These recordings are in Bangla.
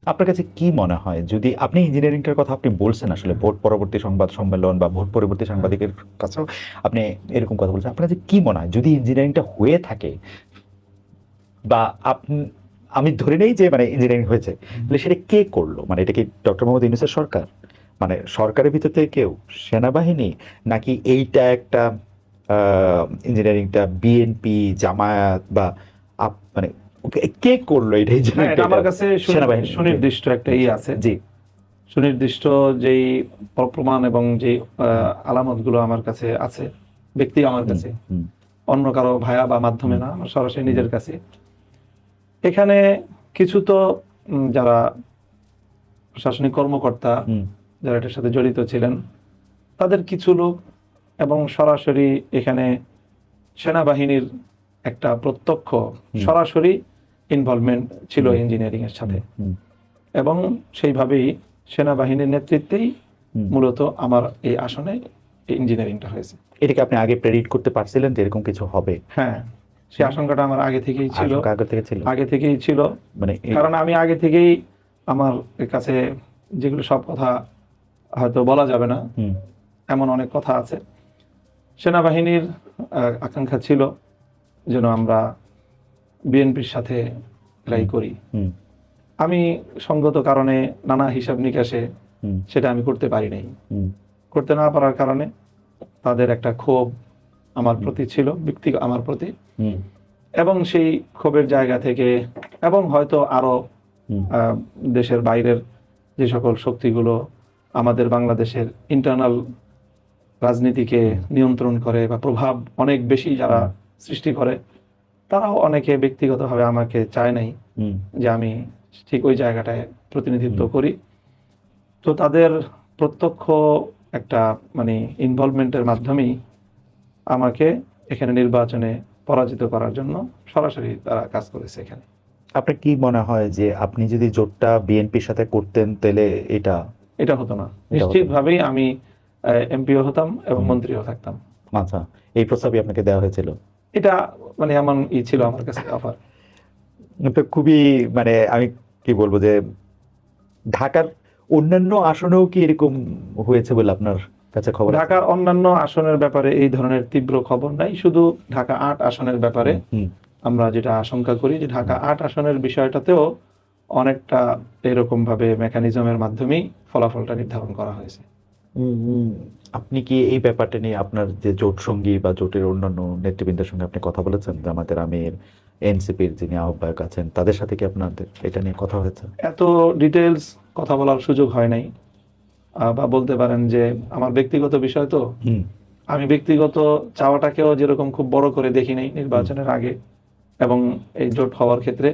আপনার কাছে কি মনে হয়, যদি আপনি ইঞ্জিনিয়ারিংটার কথা আপনি বলছেন, আসলে ভোট পরবর্তী সংবাদ সম্মেলন বা ভোট পরবর্তী সাংবাদিকের কাছেও আপনি এরকম কথা বলছেন, আপনার কাছে কি মনে হয় যদি ইঞ্জিনিয়ারিংটা হয়ে থাকে বা আপনি, আমি ধরে নেই যে মানে ইঞ্জিনিয়ারিং হয়েছে, তাহলে সেটা কে করলো? মানে এটা কি ডক্টর মোহাম্মদ ইউনূসের সরকার, মানে সরকারের ভিতর থেকে কেউ, সেনাবাহিনী, নাকি এইটা একটা ইঞ্জিনিয়ারিংটা বিএনপি, জামায়াত বা মানে কে করলো এটা হ্যাঁ, এটা ইঞ্জিনিয়ারিংটা? এটা আমার কাছে সেনাবাহিনী? সুনির্দিষ্ট একটা আছে, জি। সুনির্দিষ্ট যেই প্রমাণ এবং যে আলামত গুলো আমার কাছে আছে, ব্যক্তি আমার হুম, কাছে, হুম, অন্য কারো ভায়া বা মাধ্যমে হুম, না, আমার সরাসরি হুম, নিজের কাছে। এখানে কিছু তো যারা প্রশাসনিক কর্মকর্তা, হুম, যারা এটার সাথে জড়িত ছিলেন, তাদের কিছু লোক এবং সরাসরি এখানে সেনাবাহিনীর একটা প্রত্যক্ষ হুম, সরাসরি ইনভলভমেন্ট ছিল হুম, ইঞ্জিনিয়ারিং এর সাথে, হুম, এবং সেইভাবেই সেনাবাহিনীর নেতৃত্বেই হুম। মূলত আমার এই আসনে ইঞ্জিনিয়ারিংটা হয়েছে। এটাকে আপনি আগে প্রেডিক্ট করতে পারছিলেন যে এরকম কিছু হবে? হ্যাঁ, সেই আশঙ্কাটা আমার আগে থেকেই ছিল, আশঙ্কা আগে থেকে ছিল? আগে থেকেই ছিল। মানে কারণ আমি আগে থেকেই আমার কাছে যেগুলো সব কথা হয়তো বলা যাবে না, হুম, এমন অনেক কথা আছে। সেনাবাহিনীর আকাঙ্ক্ষা ছিল যেন আমরা বিএনপির সাথে হুম, লড়াই করি। হুম, আমি সঙ্গত কারণে নানা হিসাব নিকাশে হুম, সেটা আমি করতে পারি নাই। হুম, করতে না পারার কারণে তাদের একটা ক্ষোভ আমার হুম, প্রতি ছিল, ব্যক্তিগত আমার প্রতি, হুম, এবং সেই ক্ষোভের জায়গা থেকে, এবং হয়তো আরো হুম, আহ, দেশের বাইরের যে সকল শক্তিগুলো আমাদের বাংলাদেশের ইন্টারনাল রাজনীতিকে হুম, নিয়ন্ত্রণ করে বা প্রভাব অনেক বেশি যারা হুম, সৃষ্টি করে, তারাও অনেকে ব্যক্তিগতভাবে আমাকে চায় নাই হুম, যে আমি ঠিক ওই জায়গাটায় প্রতিনিধিত্ব হুম। করি। তো তাদের প্রত্যক্ষ একটা মানে ইনভলভমেন্টের মাধ্যমেই আমাকে এখানে নির্বাচনে পরাজিত করার জন্য সরাসরি তারা কাজ করেছে এখানে। আপনার কি মনে হয় যে আপনি যদি জোটটা বিএনপির সাথে করতেন তাহলে এটা এটা হতো না, এটা হতো না? নিশ্চিতভাবেই আমি এমপিও হতাম এবং হুম, মন্ত্রীও থাকতাম। আচ্ছা। এই প্রস্তাবই আপনাকে দেওয়া হয়েছিল? এটা মানে এমন ছিল আমার কাছে অফার। তো খুবই, মানে আমি কি বলবো যে ঢাকার অন্যান্য আসনেও কি এরকম হয়েছে বলে আপনার কাছে খবর আছে? ঢাকার অন্যান্য আসনের ব্যাপারে এই ধরনের তীব্র খবর নাই, শুধু ঢাকা ৮ আসনের ব্যাপারে হুম, হুম, আমরা যেটা আশঙ্কা করি যে ঢাকা হুম, ৮ আসনের বিষয়টাতেও অনেকটা এরকম ভাবে মেকানিজমের মাধ্যমেই ফলাফলটা নির্ধারণ করা হয়েছে। হুম, হুম। আপনি কি এই ব্যাপারটা নিয়ে আপনার যে জোট সঙ্গী বা জোটের অন্যান্য নেতৃবৃন্দের সঙ্গে আপনি কথা বলেছেন? জামায়াতের আমির, এনসিপির যিনি আহ্বায়ক আছেন, তাদের সাথে কি আপনাদের এটা নিয়ে কথা হয়েছে? এত ডিটেলস কথা বলার সুযোগ হয় নাই, বা বলতে পারেন যে আমার ব্যক্তিগত বিষয় তো, হুম, আমি ব্যক্তিগত চাওয়াটাকেও যেরকম খুব বড় করে দেখি নাই হুম, নির্বাচনের আগে এবং এই জোট হওয়ার ক্ষেত্রে,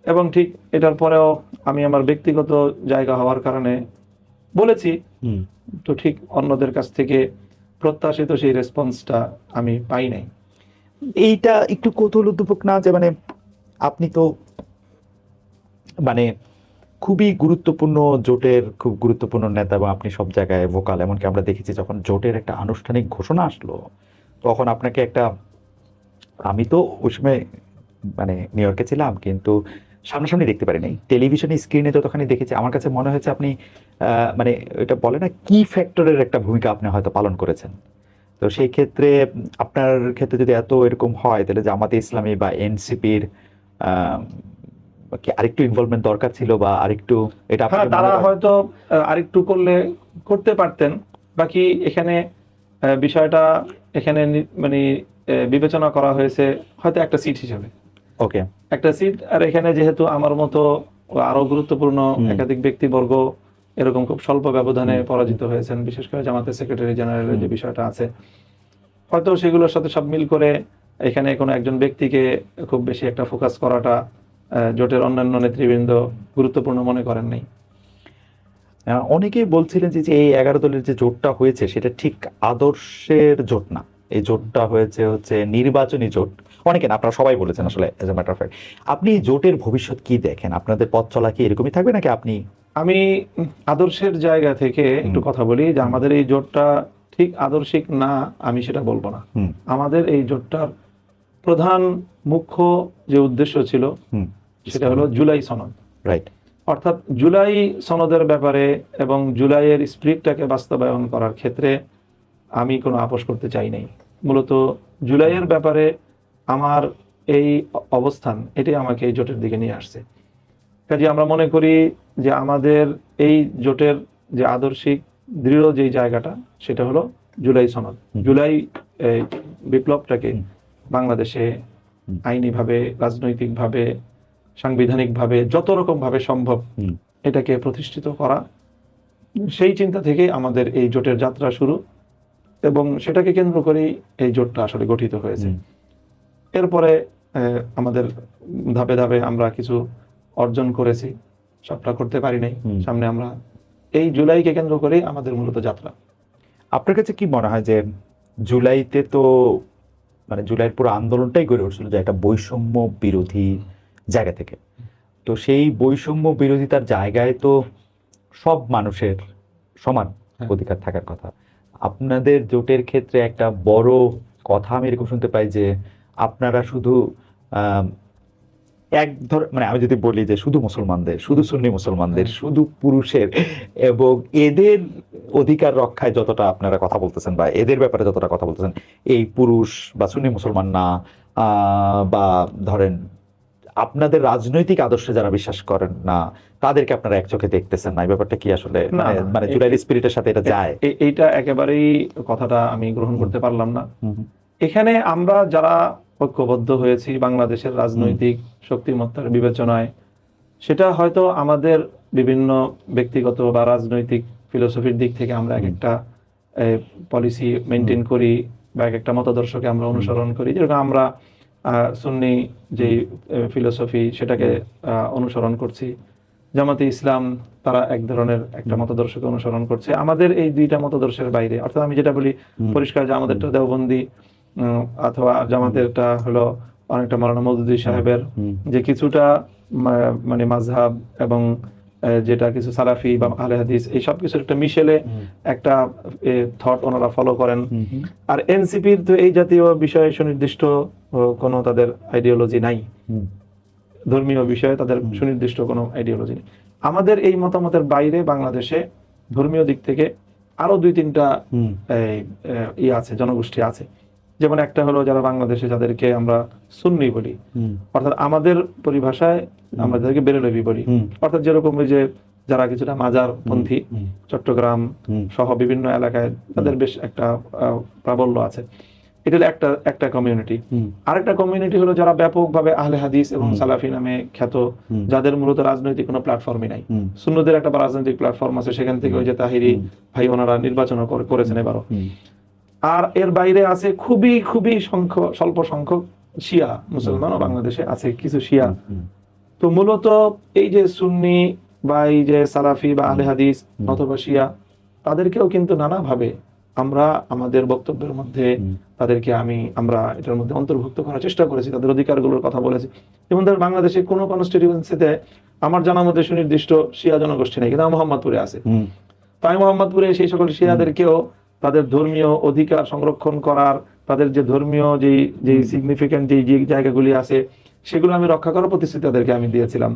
এবং ঠিক এটার পরেও আমি আমার ব্যক্তিগত জায়গা হওয়ার কারণে বলেছি। হুম। তো ঠিক অন্যদের কাছ থেকে প্রত্যাশিত সেই রেসপন্সটা আমি পাই নাই। এইটা একটু কৌতূহলোদ্দীপক না যে মানে আপনি তো মানে খুবই গুরুত্বপূর্ণ জোটের খুব গুরুত্বপূর্ণ নেতা এবং আপনি সব জায়গায় ভোকাল, এমনকি আমরা দেখেছি যখন জোটের একটা আনুষ্ঠানিক ঘোষণা আসলো তখন আপনাকে একটা, আমি তো ওই সময় মানে নিউ ইয়র্কে ছিলাম কিন্তু সামনাসামনি দেখতে পারি নাই, টেলিভিশনে স্ক্রিনে যতখানি দেখেছি আমার কাছে মনে হয়েছে আপনি মানে এটা বলে না কি ফ্যাক্টরের একটা ভূমিকা আপনি হয়তো পালন করেছেন। তো সেই ক্ষেত্রে আপনার ক্ষেত্রে যদি এত এরকম হয় তাহলে জামাতে ইসলামী বা এনসিপির কি আরেকটু ইনভলভমেন্ট দরকার ছিল বা আরেকটু, এটা হ্যাঁ, আপনাকে মনে তারা হয়? হয়তো আরেকটু করলে করতে পারতেন। বাকি এখানে বিষয়টা এখানে মানে বিবেচনা করা হয়েছে হয়তো একটা সিট হিসেবে, ওকে। একটা সিট। আর এখানে যেহেতু আমার মতো আরো গুরুত্বপূর্ণ হুম, একাধিক ব্যক্তিবর্গ এরকম খুব স্বল্প ব্যবধানে হুম, পরাজিত হয়েছেন, বিশেষ করে জামাতের সেক্রেটারি জেনারেলের হুম, যে বিষয়টা আছে, হয়তো সেগুলোর সাথে সব মিল করে এখানে কোনো একজন ব্যক্তিকে খুব বেশি একটা ফোকাস করাটা জোটের অন্যান্য নেতৃবৃন্দ গুরুত্বপূর্ণ মনে করেন নাই। অনেকেই বলছিলেন যে যে এই 11 দলের যে জোটটা হয়েছে সেটা ঠিক আদর্শের জোট না, এই জোটটা হয়েছে হচ্ছে নির্বাচনী জোট। অনেকে না, আপনারা সবাই বলেছেন আসলে as a matter of fact. আপনি এই জোটের ভবিষ্যৎ কি দেখেন? আপনাদের পথ চলা কি এরকমই থাকবে নাকি আপনি? আমি আদর্শের জায়গা থেকে হুম, একটু কথা বলি যে হুম, আমাদের এই জোটটা ঠিক আদর্শিক না, আমি সেটা বলবো না। হুম, আমাদের এই জোটটার প্রধান মুখ্য যে উদ্দেশ্য ছিল হুম, সেটা হলো জুলাই সনদ। রাইট। অর্থাৎ জুলাই সনদের ব্যাপারে এবং জুলাইয়ের স্পিরিটটাকে বাস্তবায়ন করার ক্ষেত্রে আমি কোনো আপোষ করতে চাই নাই। মূলত জুলাইয়ের ব্যাপারে আমার এই অবস্থান এটাই আমাকে এই জোটের দিকে নিয়ে আসছে। কাজে আমরা মনে করি যে আমাদের এই জোটের যে আদর্শিক দৃঢ় যেই জায়গাটা সেটা হলো জুলাই সনদ। জুলাই বিপ্লবটাকে বাংলাদেশে আইনিভাবে, রাজনৈতিকভাবে, সাংবিধানিকভাবে যত রকম ভাবে সম্ভব এটাকে প্রতিষ্ঠিত করা, সেই চিন্তা থেকে আমাদের এই জোটের যাত্রা শুরু এবং সেটাকে কেন্দ্র করেই এই জোটটা আসলে গঠিত হয়েছে। এরপরে আমাদের ধাপে ধাপে আমরা কিছু অর্জন করেছি, সবটা করতে পারি নাই। সামনে আমরা এই জুলাইকে কেন্দ্র করেই আমাদের মূলত যাত্রা। আপনার কাছে কি মনে হয় যে জুলাইতে তো মানে জুলাইয়ের পুরো আন্দোলনটাই গড়ে উঠছিল যে একটা বৈষম্য বিরোধী জায়গা থেকে, তো সেই বৈষম্য বিরোধিতার জায়গায় তো সব মানুষের সমান অধিকার থাকার কথা। আপনাদের জোটের ক্ষেত্রে একটা বড় কথা আমি এরকম শুনতে পাই যে আপনারা শুধু মানে আমি যদি বলি যে শুধু মুসলমানদের, শুধু সুন্নি মুসলমানদের, শুধু পুরুষের এবং এদের অধিকার রক্ষায় যতটা আপনারা কথা বলতেছেন বা এদের ব্যাপারে যতটা কথা বলতেছেন, এই পুরুষ বা সুন্নি মুসলমান না, বা ধরেন আপনাদের রাজনৈতিক আদর্শে যারা বিশ্বাস করেন না তাদেরকে আপনারা এক চোখে দেখতেছেন না, এই ব্যাপারটা কি আসলে মানে জুলাইয়ের স্পিরিটের সাথে এটা যায়? এইটা একেবারেই কথাটা আমি গ্রহণ করতে পারলাম না। এখানে আমরা যারা ঐক্যবদ্ধ হয়েছি বাংলাদেশের রাজনৈতিক শক্তিমত্তার বিবেচনায়, সেটা হয়তো আমাদের বিভিন্ন ব্যক্তিগত বা রাজনৈতিক ফিলোসফির দিক থেকে আমরা এক একটা পলিসি মেনটেন করি বা এক একটা মতাদর্শকে আমরা অনুসরণ করি। যেরকম আমরা সুন্নি যে ফিলোসফি সেটাকে অনুসরণ করছি, জামাতে ইসলাম তারা এক ধরনের একটা মতাদর্শকে অনুসরণ করছে। আমাদের এই দুইটা মতাদর্শের বাইরে, অর্থাৎ আমি যেটা বলি পরিষ্কার যে আমাদেরটা দেওবন্দি অথবা জামাতেরটা হলো অনেকটা মাওলানা মওদুদী সাহেবের যে কিছুটা মানে মাযহাব এবং যেটা কিছু সালাফি বা আহলে হাদিস এই সব কিছুর একটা মিশেলে একটা থট ওনারা ফলো করেন। আর এনসিপির তো এই জাতীয় বিষয়ে সুনির্দিষ্ট কোনো তাদের আইডিওলজি নাই, ধর্মীয় বিষয়ে তাদের সুনির্দিষ্ট কোনো আইডিওলজি নেই। আমাদের এই মতামতের বাইরে বাংলাদেশে ধর্মীয় দিক থেকে আরো দুই তিনটা আছে, জনগোষ্ঠী আছে। যেমন একটা হলো যারা বাংলাদেশে যাদেরকে আমরা সুন্নি বলি, অর্থাৎ আমাদের পরিভাষায় আমরা যাদেরকে বেরেলভি বলি, অর্থাৎ যেরকম ওই যে যারা কিছুটা মাজার পন্থী, চট্টগ্রাম সহ বিভিন্ন এলাকায় তাদের বেশ একটা প্রাবল্য আছে। এটা হলো একটা কমিউনিটি। আরেকটা কমিউনিটি হলো যারা ব্যাপকভাবে আহলে হাদিস এবং সালাফি নামে খ্যাত, যাদের মূলত রাজনৈতিক কোনো প্ল্যাটফর্মই নাই। সুন্নদের একটা রাজনৈতিক প্ল্যাটফর্ম আছে, সেখান থেকে ওই যে তাহিরি ভাই ওনারা নির্বাচন করেছেন এবারও। আর এর বাইরে আছে খুবই খুবই স্বল্প সংখ্যক শিয়া মুসলমানও বাংলাদেশে আছে, কিছু শিয়া। তো মূলত এই যে সুন্নি বা এই যে সালাফি বা আহলে হাদিস অথবা শিয়া, তাদেরকেও কিন্তু নানাভাবে আমরা আমাদের বক্তব্যের মধ্যে তাদেরকে আমরা এটার মধ্যে অন্তর্ভুক্ত করার চেষ্টা করেছি, তাদের অধিকারগুলোর কথা বলেছি। যেমন ধর বাংলাদেশে কোনো কনস্টিটিউয়েন্সিতে আমার জানার মধ্যে সুনির্দিষ্ট শিয়া জনগোষ্ঠী নেই, কিন্তু মোহাম্মদপুরে আছে। তাই মোহাম্মদপুরে সেই সকল শিয়াদেরকেও তাদের ধর্মীয় অধিকার সংরক্ষণ করার, তাদের যে ধর্মীয় যে সিগনিফিকেন্ট যে জায়গাগুলি আছে সেগুলো আমি রক্ষা করার প্রতিশ্রুতি তাদেরকে আমি দিয়েছিলাম।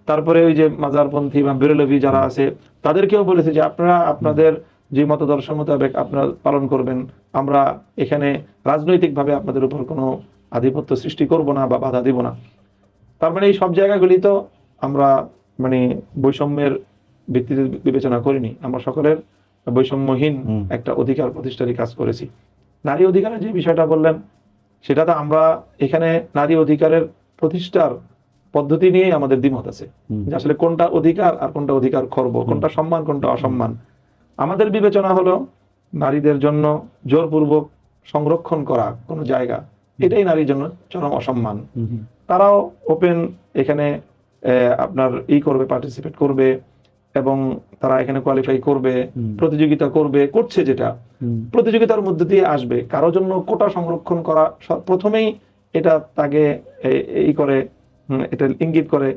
তারপরে ওই যে মাজারপন্থী বা বেরেলভি যারা আছে তাদেরকেও বলেছে যে আপনারা আপনাদের যে মতদর্শ মোতাবেক আপনারা পালন করবেন, আমরা এখানে রাজনৈতিকভাবে আপনাদের উপর কোনো আধিপত্য সৃষ্টি করব না বা বাধা দিব না। তার মানে এই সব জায়গাগুলি তো আমরা মানে বৈষম্যের ভিত্তিতে বিবেচনা করিনি, আমরা সকলের বৈষম্যহীন একটা অধিকার প্রতিষ্ঠারই কাজ করেছি। নারী অধিকারের যে বিষয়টা বললেন, সেটা তো আমরা এখানে নারী অধিকারের প্রতিষ্ঠার পদ্ধতি নিয়ে আমাদের দ্বিমত আছে, যে আসলে কোনটা অধিকার আর কোনটা অধিকার খর্ব, কোনটা সম্মান কোনটা অসম্মান। আমাদের বিবেচনা হলো নারীদের জন্য জোরপূর্বক সংরক্ষণ করা কোনো জায়গা, এটাই নারীর জন্য চরম অসম্মান। তারাও ওপেন এখানে আপনার করবে, পার্টিসিপেট করবে এবং তারা এখানে কোয়ালিফাই করবে, প্রতিযোগিতা করবে, করছে, যেটা প্রতিযোগিতার মধ্যে দিয়ে আসবে। কারোর জন্য কোটা সংরক্ষণ করা প্রথমেই এটা তাকে করে, এটা ইঙ্গিত করে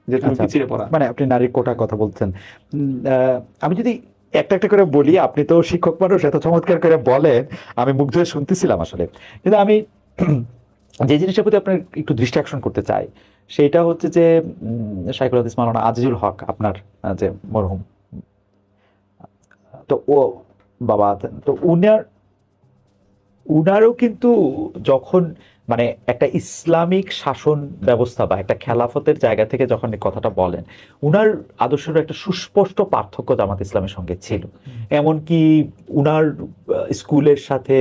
যে তুমি পিছিয়ে পড়া। মানে আপনি নারীর কোটার কথা বলছেন, আমি যদি একটা একটা করে বলি, আপনি তো শিক্ষক মানুষ, এত চমৎকার করে বলেন, আমি মুগ্ধ হয়ে শুনতেছিলাম আসলে। কিন্তু আমি যে জিনিসটার প্রতি আপনার একটু দৃষ্টি আকর্ষণ করতে চাই সেটা হচ্ছে যে শাইখুল হাদিস মাওলানা আজিজুল হক আপনার যে মরহুম, তো ও বাবা আছেন, তো উনারও কিন্তু যখন মানে একটা ইসলামিক শাসন ব্যবস্থা বা একটা খেলাফতের জায়গা থেকে যখন এই কথাটা বলেন, উনার আদর্শের একটা সুস্পষ্ট পার্থক্য জামাত ইসলামের সঙ্গে ছিল। এমনকি উনার স্কুলের সাথে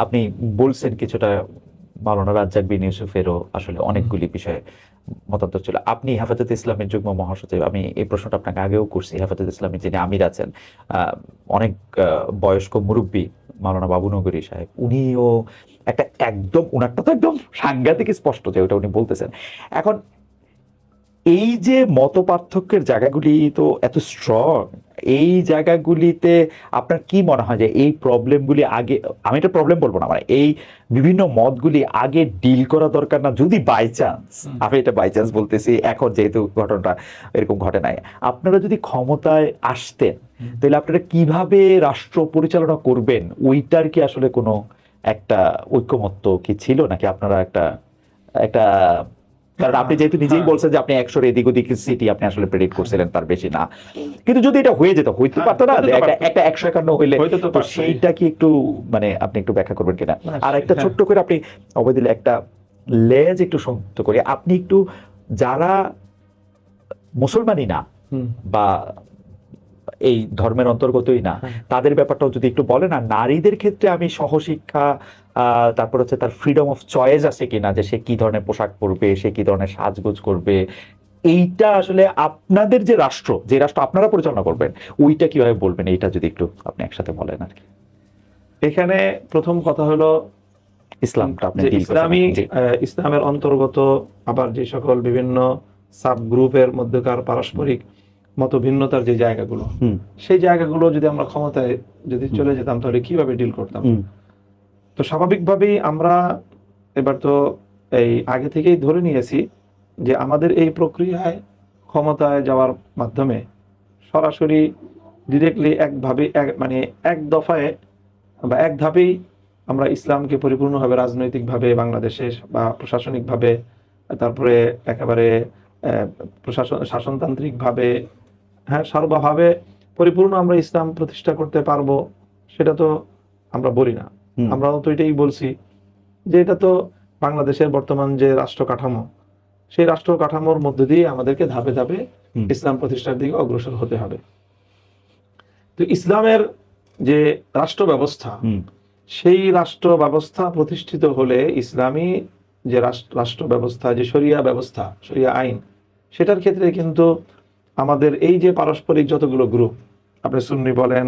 আপনি বলছেন কিছুটা মাওলানা রাজ্জাক বিন ইউসুফেরও আসলে অনেকগুলি বিষয়ে মতান্তর ছিল। আপনি হেফাজতে ইসলামের যুগ্ম মহাসচিব, আমি এই প্রশ্নটা আপনাকে আগেও করছি। হেফাজতে ইসলামের যিনি আমির আছেন, অনেক বয়স্ক মুরব্বী মাওলানা বাবু নগরী সাহেব, উনিও একটা একদম উনারটা তো একদম সাংঘাতিক স্পষ্ট যে ওটা উনি বলতেছেন। এখন এই যে মত পার্থক্যের জায়গাগুলি তো এত স্ট্রং, এই জায়গাগুলিতে আপনার কি মনে হয় যে এই প্রবলেমগুলি আগে, আমি এটা প্রবলেম বলবো না, মানে এই বিভিন্ন মতগুলি আগে ডিল করা দরকার না? যদি বাই চান্স, আমি এটা বাই চান্স বলতেছি, এখন যেহেতু ঘটনাটা এরকম ঘটে নাই, আপনারা যদি ক্ষমতায় আসতেন তাহলে আপনারা কিভাবে রাষ্ট্র পরিচালনা করবেন ওইটার কি আসলে কোনো একটা ঐকমত্য কি ছিল নাকি আপনারা একটা একটা কারণ আপনি যেহেতু নিজেই বলছেন যে আপনি 100 এদিক ওদিক সিটি আপনি আসলে প্রেডিক্ট করছিলেন, তার বেশি না, কিন্তু যদি এটা হয়ে যেত, হইতে পারতো না একটা 151 হইলে, তো সেইটা কি একটু মানে আপনি একটু ব্যাখ্যা করবেন কিনা? আর একটা ছোট্ট করে আপনি অবৈধ একটা লেজ একটু সংযুক্ত করে আপনি একটু যারা মুসলমানই না বা এই ধর্মের অন্তর্গতই না তাদের ব্যাপারটাও যদি একটু বলেন। আর নারীদের ক্ষেত্রে আমি সহশিক্ষা, তারপর হচ্ছে তার ফ্রিডম অফ চয়েস আছে কিনা, যে সে কি ধরনের পোশাক পরবে, সে কি ধরনের সাজগোজ করবে, এইটা আসলে আপনাদের যে রাষ্ট্র, যে রাষ্ট্র আপনারা পরিচালনা করবেন, ওইটা কিভাবে বলবেন, এইটা যদি একটু আপনি একসাথে বলেন আর কি। এখানে প্রথম কথা হলো ইসলামটা আপনি ইসলামের অন্তর্গত আবার যে সকল বিভিন্ন সাব গ্রুপের মধ্যকার পারস্পরিক মত ভিন্নতার যে জায়গাগুলো, সেই জায়গাগুলো যদি আমরা ক্ষমতায় যদি চলে যেতাম তাহলে কিভাবে ডিল করতাম। তো স্বাভাবিকভাবেই আমরা এবার তো এই আগে থেকেই ধরে নিয়েছি যে আমাদের এই প্রক্রিয়ায় ক্ষমতায় যাওয়ার মাধ্যমে সরাসরি ডিরেক্টলি একভাবে মানে এক দফায় বা এক ধাপেই আমরা ইসলামকে পরিপূর্ণভাবে রাজনৈতিকভাবে বাংলাদেশে বা প্রশাসনিকভাবে, তারপরে একেবারে শাসনতান্ত্রিকভাবে, হ্যাঁ, সর্বভাবে পরিপূর্ণ আমরা ইসলাম প্রতিষ্ঠা করতে পারবো, সেটা তো আমরা বলি না। আমরাও তো এটাই বলছি যে এটা তো বাংলাদেশের বর্তমান যে রাষ্ট্র কাঠামো, সেই রাষ্ট্র কাঠামোর মধ্য দিয়ে আমাদেরকে ধাপে ধাপে ইসলাম প্রতিষ্ঠার দিকে অগ্রসর হতে হবে। তো ইসলামের যে রাষ্ট্র ব্যবস্থা, সেই রাষ্ট্র ব্যবস্থা প্রতিষ্ঠিত হলে ইসলামী যে রাষ্ট্র ব্যবস্থা, যে শরিয়া ব্যবস্থা, শরিয়া আইন, সেটার ক্ষেত্রে কিন্তু আমাদের এই যে পারস্পরিক যতগুলো গ্রুপ, আপনি সুন্নি বলেন,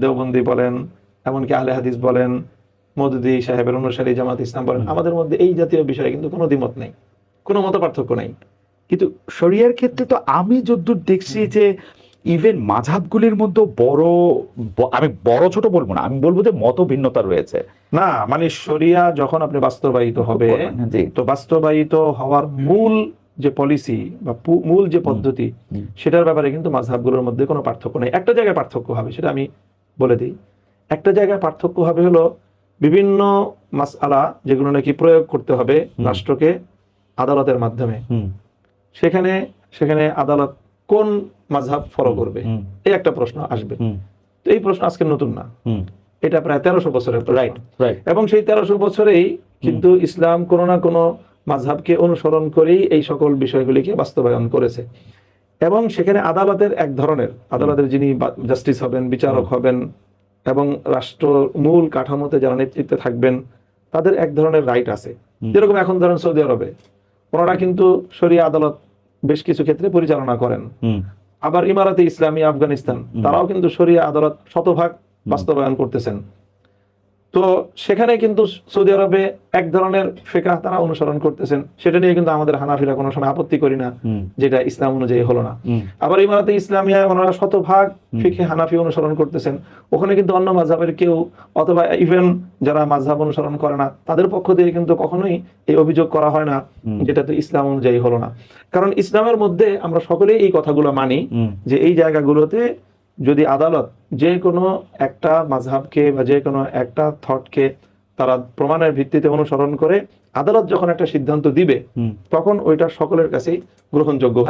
দেওবন্দি বলেন, এমনকি আহলে হাদিস বলেন, মওদুদি সাহেবের অনুসারী জামাত ইসলাম বলেন, আমাদের মধ্যে এই জাতীয় বিষয়ে কিন্তু কোনো দ্বিমত নেই, কোনো মত পার্থক্য নেই। কিন্তু শরিয়ার ক্ষেত্রে তো আমি যদ্দূর দেখছি যে ইভেন মাযহাবগুলির মধ্যে আমি বড় ছোট বলবো না, আমি বলবো যে মত ভিন্নতা রয়েছে। না মানে শরিয়া যখন আপনি বাস্তবায়িত হবে, তো বাস্তবায়িত হওয়ার মূল যে পলিসি বা মূল যে পদ্ধতি, সেটার ব্যাপারে কিন্তু মাযহাবগুলোর মধ্যে কোনো পার্থক্য নেই। একটা জায়গায় পার্থক্য হবে, সেটা আমি বলে দিই। একটা জায়গায় পার্থক্য হবে হলো বিভিন্ন মাসআলা যেগুলো নাকি প্রয়োগ করতে হবে রাষ্ট্রকে আদালতের মাধ্যমে, সেখানে আদালত কোন মাযহাব ফলো করবে, এই একটা প্রশ্ন আসবে। তো এই প্রশ্ন আজকে নতুন না, এটা প্রায় 1300 বছরের, রাইট। এবং সেই 1300 বছরেই কিন্তু ইসলাম কোনো না কোনো মাযহাবকে অনুসরণ করেই এই সকল বিষয়গুলিকে বাস্তবায়ন করেছে। এবং সেখানে আদালতের এক ধরনের, আদালতের যিনি জাস্টিস হবেন, বিচারক হবেন, এবং রাষ্ট্র মূল কাঠামোতে যারা নেতৃত্বে থাকবেন, তাদের এক ধরনের রাইট আছে। যেরকম এখন ধরেন সৌদি আরবে ওনারা কিন্তু শরিয়া আদালত বেশ কিছু ক্ষেত্রে পরিচালনা করেন। আবার ইমারাতে ইসলামী আফগানিস্তান, তারাও কিন্তু শরিয়া আদালত শতভাগ বাস্তবায়ন করতেছেন। তো সেখানে কিন্তু সৌদি আরবে এক ধরনের ফিকহ তারা অনুসরণ করতেছেন, সেটা নিয়ে কিন্তু আমাদের হানাফিরা কোনো সময় আপত্তি করি না, যেটা ইসলাম অনুযায়ী হলো না। আবার ইমারাতে ইসলামিয়া ওনারা শতভাগ ফিকহে হানাফি অনুসরণ করতেছেন, ওখানে কিন্তু অন্য মাযহাবের কেউ অথবা ইভেন যারা মাযহাব অনুসরণ করে না তাদের পক্ষ থেকে কিন্তু কখনোই এই অভিযোগ করা হয় না যেটা তো ইসলাম অনুযায়ী হলো না। কারণ ইসলামের মধ্যে আমরা সকলেই এই কথাগুলো মানি যে এই জায়গাগুলোতে যদি আদালত যে কোনো একটা মাযহাবকে বা যে কোনো একটা থটকে তারা প্রমাণের ভিত্তিতে অনুসরণ করে আদালত যখন একটা সিদ্ধান্ত দিবে হুম। তখন ওইটা সকলের কাছেই গ্রহণযোগ্য হয়।